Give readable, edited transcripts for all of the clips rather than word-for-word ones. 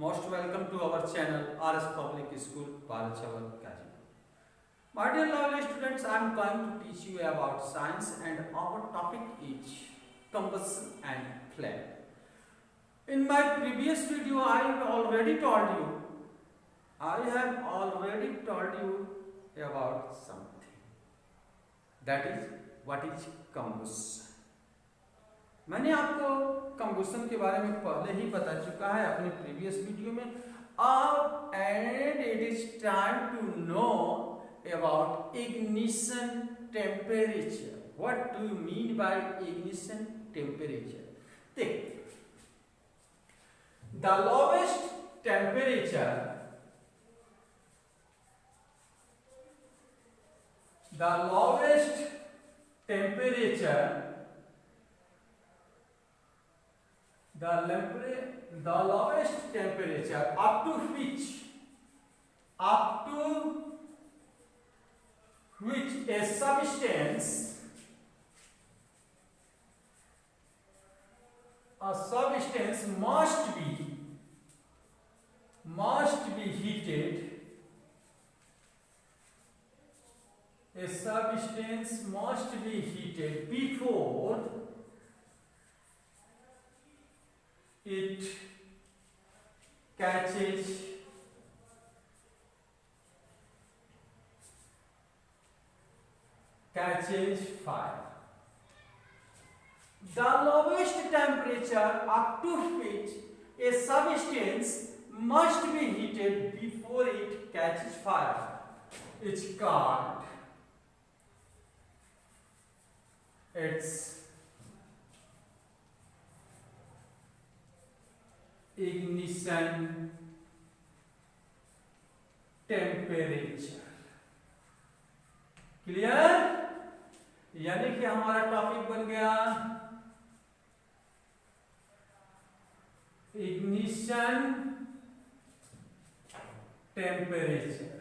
Most welcome to our channel RS Public School, Palachawal, Kajipur. My dear lovely students, I am going to teach you about science and our topic is combustion and flame. In my previous video, I have already told you about something. That is, what is combustion. मैंने आपको कंबुशन के बारे में पहले ही बता चुका है अपने प्रीवियस वीडियो में. अब and it is time to know about ignition temperature. What do you mean by ignition temperature? देख, the lowest temperature the lowest temperature up to which a substance must be heated. A substance must be heated before it catches fire. The lowest temperature up to which a substance must be heated before it catches fire is called ignition temperature. Clear? यानी कि हमारा topic बन गया ignition temperature.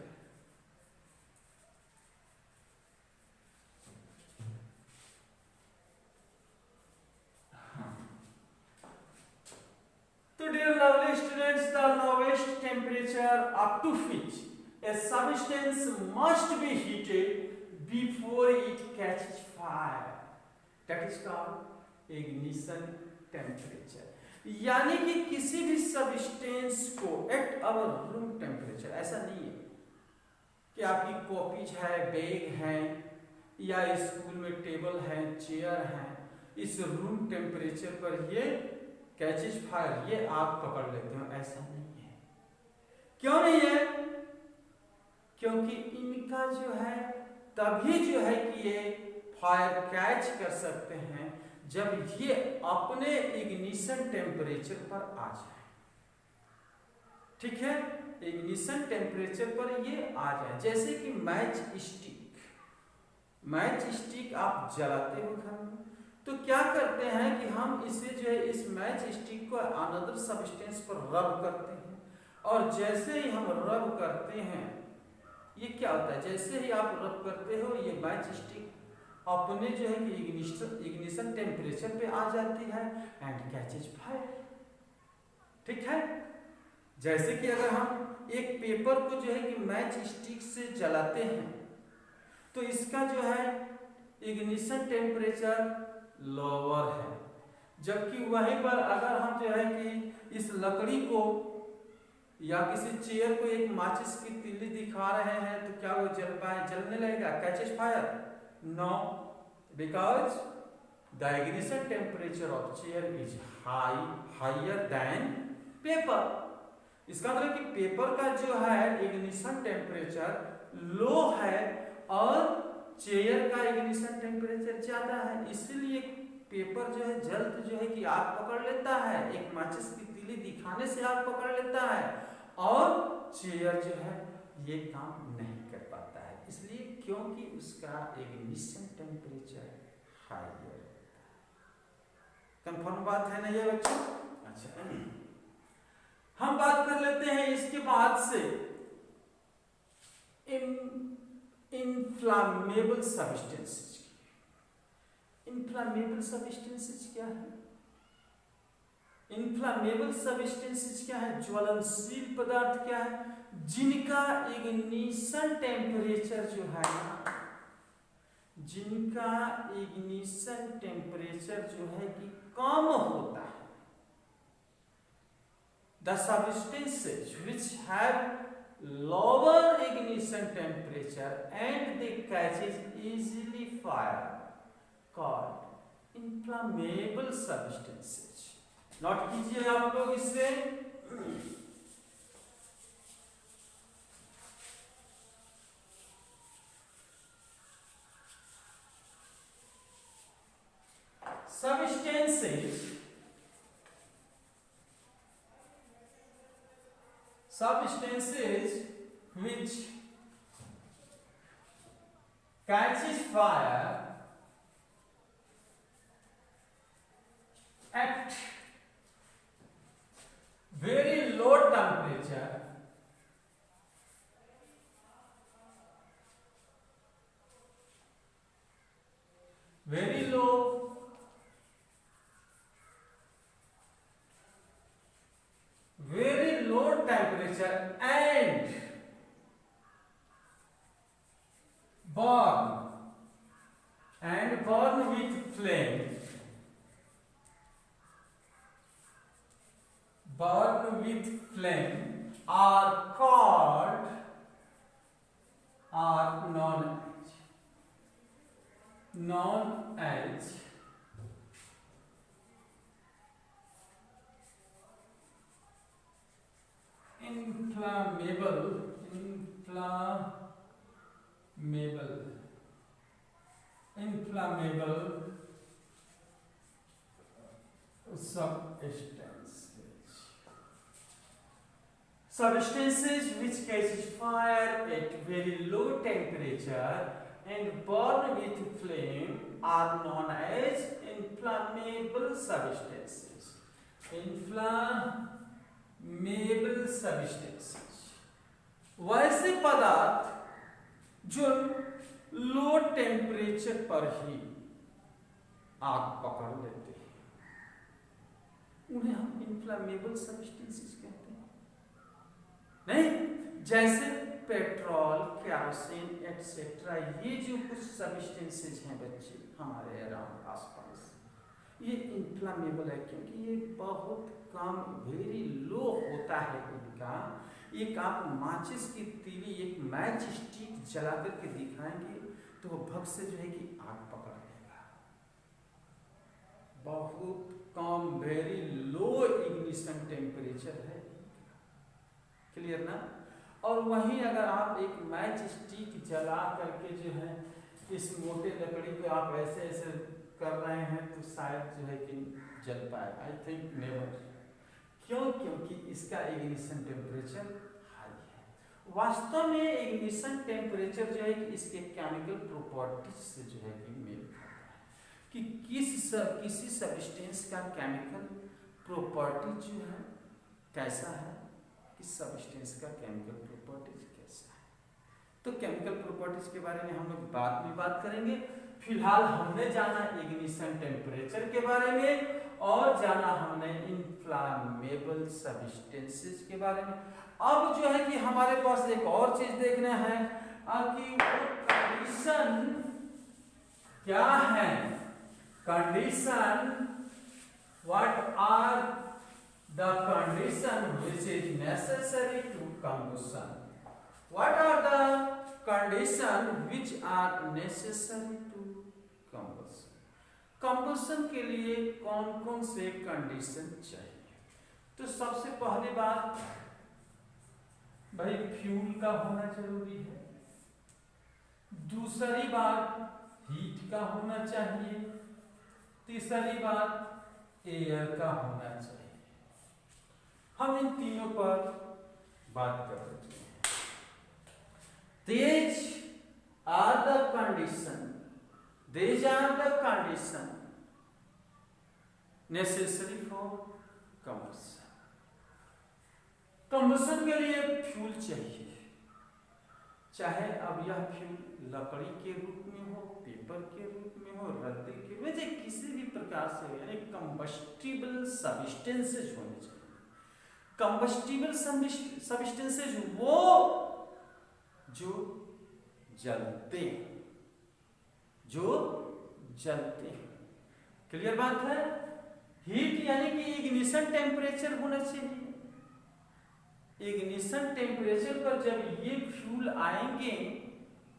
So dear lovely students, the lowest temperature up to which a substance must be heated before it catches fire, that is called ignition temperature. यानी कि किसी भी substance को एट आवर रूम टेम्परेचर, ऐसा नहीं है कि आपकी कॉपीज है, बैग है या स्कूल में टेबल है, चेयर है, इस रूम टेम्परेचर पर ये कैचेस फायर, ये आप पकड़ लेते हो, ऐसा नहीं है. क्यों नहीं है? क्योंकि इनका जो है तभी जो है कि ये फायर कैच कर सकते हैं जब ये अपने इग्निशन टेम्परेचर पर आ जाए. ठीक है, इग्निशन टेम्परेचर पर ये आ जाए. जैसे कि मैच स्टिक आप जलाते हो घर में, तो क्या करते हैं कि हम इसे जो है इस मैच स्टिक को अनदर सब्सटेंस पर रब करते हैं, और जैसे ही हम रब करते हैं ये क्या होता है, जैसे ही आप रब करते हो ये मैच स्टिक अपने जो है कि इग्निशन टेम्परेचर पे आ जाती है एंड कैचेज फायर. ठीक है, जैसे कि अगर हम एक पेपर को जो है कि मैच स्टिक से जलाते हैं तो इसका जो है इग्निशन टेम्परेचर लोअर है, जबकि वहीं पर अगर हम जो है कि इस लकड़ी को या किसी चेयर को एक माचिस की तीली दिखा रहे हैं तो क्या वो जलने लगेगा, catches fire? No, because the ignition temperature of chair is higher than paper. इसका मतलब कि पेपर का जो है इग्निशन टेम्परेचर लो है और चेयर का इग्निशन टेम्परेचर ज्यादा है, इसलिए पेपर जो है जल्द जो है कि आग पकड़ लेता है, एक माचिस की तीली दिखाने से आग पकड़ लेता है, और चेयर जो है ये काम नहीं कर पाता है, इसलिए क्योंकि उसका इग्निशन टेम्परेचर हायर होता है. कंफर्म बात है ना ये बच्चों? अच्छा, हम बात कर लेते हैं इसके बाद से इनफ्लामेबल सब्सटेंसेस की. इनफ्लामेबल सब्सटेंसेस क्या है? इन्फ्लामेबल सब्सटेंसेस क्या है? ज्वलनशील पदार्थ क्या है? जिनका इग्निशन टेम्परेचर जो है ना, जिनका इग्निशन टेम्परेचर जो है कि कम होता है। The substances which have lower ignition temperature and they catches easily fire called inflammable substances. Note कीजिए आप लोग इससे। Substances which catches fire at very low temperature and burn with flame, are known as inflammable substances which catches fire at very low temperature and burn with flame are known as inflammable substances. Inflammable substances वैसे पदार्थ जो low temperature पर ही आग पकड़ लेते हैं, उन्हें हम इन्फ्लामेबल सब्सटेंसेस कहते हैं। नहीं, जैसे पेट्रोल, केरोसिन एटसेट्रा, ये जो कुछ सब्सटेंसेस हैं बच्चे हमारे अराउंड आसपास, ये इन्फ्लामेबल है क्योंकि ये बहुत कम, वेरी लो होता है इनका। एक आप माचिस की तीली, एक मैच स्टिक जला करके दिखाएंगे तो वो भग से जो है कि आग पकड़ लेगा। बहुत कम, वेरी लो इग्निशन टेम्परेचर है, क्लियर ना? और वहीं अगर आप एक मैच स्टिक जला करके जो है इस मोटे लकड़ी पे आप ऐसे ऐसे कर रहे हैं तो शायद जो है कि जल पाएगा। I think never. क्यों? क्योंकि इसका इग्निशन टेम्परेचर हाई है। वास्तव में इग्निशन टेम्परेचर जो है कि इसके केमिकल प्रॉपर्टीज से जो है कि मेल खाता है कि किसी सब्सटेंस का केमिकल प्रॉपर्टी जो है कैसा है, किस सब्सटेंस का केमिकल प्रॉपर्टीज कैसा है। तो केमिकल प्रॉपर्टीज के बारे में हम लोग बाद में बात करेंगे। फिलहाल हमने जाना इग्निशन टेम्परेचर के बारे में और जाना हमने इन्फ्लामेबल सब्सटेंसेस के बारे में। अब जो है कि हमारे पास एक और चीज देखना है कि वो कंडीशन क्या है। Condition, what are the condition which is necessary to combustion. What are the condition which are necessary to combustion. Combustion के लिए कौन कौन से कंडीशन चाहिए? तो सबसे पहली बात भाई फ्यूल का होना जरूरी है। दूसरी बात हीट का होना चाहिए। तीसरी बात एयर का होना चाहिए। हम इन तीनों पर बात कर रहे हैं। These are the condition necessary for combustion. combustion के लिए फ्यूल चाहिए। चाहे अब यह फ्यूल लकड़ी के रूप में हो, पेपर के रूप में हो, रद्दी के वैसे किसी भी प्रकार से हो, यानी कंबस्टिबल सब्सटेंसेज होने चाहिए। कंबस्टिबल सब्सटेंसेज वो जो जलते हैं, जो जलते हैं। क्लियर बात है? हीट यानी कि इग्निशन टेम्परेचर होना चाहिए। इग्निशन टेम्परेचर पर जब ये फ्यूल आएंगे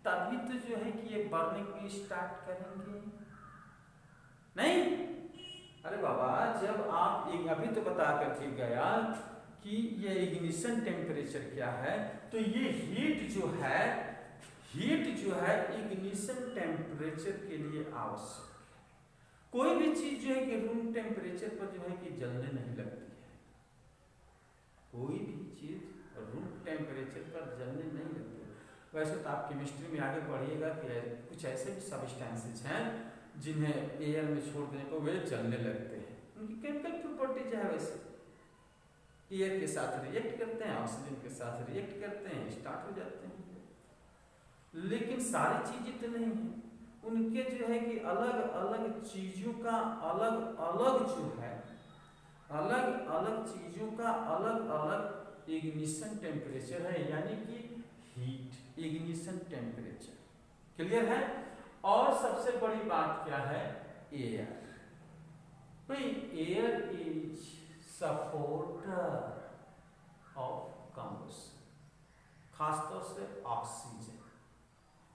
तभी तो जो है कि ये बर्निंग में स्टार्ट करेंगे। नहीं, अरे बाबा, जब आप अभी तो बता करके गया कि ये इग्निशन टेम्परेचर क्या है, तो ये हीट जो है इग्निशन टेम्परेचर के लिए आवश्यक है। कोई भी चीज जो है कि रूम टेम्परेचर पर जो है कि जलने नहीं लगती है। कोई भी चीज रूम टेम्परेचर पर जलने नहीं लगती है। वैसे तो आप केमिस्ट्री में आगे पढ़िएगा कि कुछ ऐसे भी सब्सटेंसेज हैं जिन्हें एयर में छोड़ देने पर वे जलने लगते हैं। उनकी केमिकल प्रॉपर्टीज है, वैसे एयर के साथ रिएक्ट करते हैं, ऑक्सीजन के साथ रिएक्ट करते हैं, स्टार्ट हो जाते हैं। लेकिन सारी चीजें तो नहीं है, उनके जो है कि अलग अलग चीजों का अलग अलग जो है, अलग अलग चीजों का अलग अलग इग्निशन टेम्परेचर है, यानी कि हीट इग्निशन टेम्परेचर। क्लियर है? और सबसे बड़ी बात क्या है? एयर। भाई air is supporter of combustion, खासतौर से ऑक्सीजन।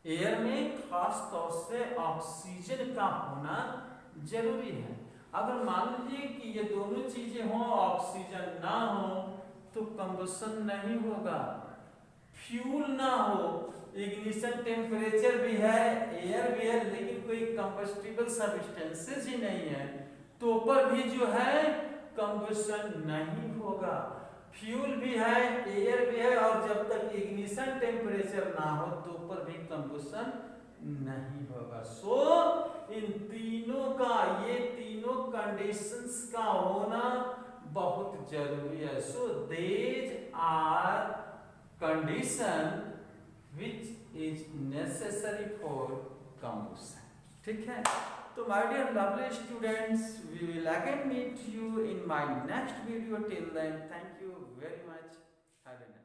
एयर में खास तौर से ऑक्सीजन का होना जरूरी है। अगर मान लीजिए कि ये दोनों चीजें हों, ऑक्सीजन ना हो तो कंबशन नहीं होगा, फ्यूल ना हो, इग्निशन टेम्परेचर भी है, एयर भी है, लेकिन कोई कंबस्टिबल सब्सटेंसेस ही नहीं है, तो पर भी जो है कंबशन नहीं होगा। फ्यूल भी है, एयर भी है, और जब तक इग्निशन टेम्परेचर ना हो तो पर भी कंबशन नहीं होगा। सो इन तीनों का, ये तीनों कंडीशंस का होना बहुत जरूरी है। So these are condition which is necessary for combustion. ठीक है? तो my dear lovely students, we will again meet you in my next video. Till then, thank you very much. Have a nice day.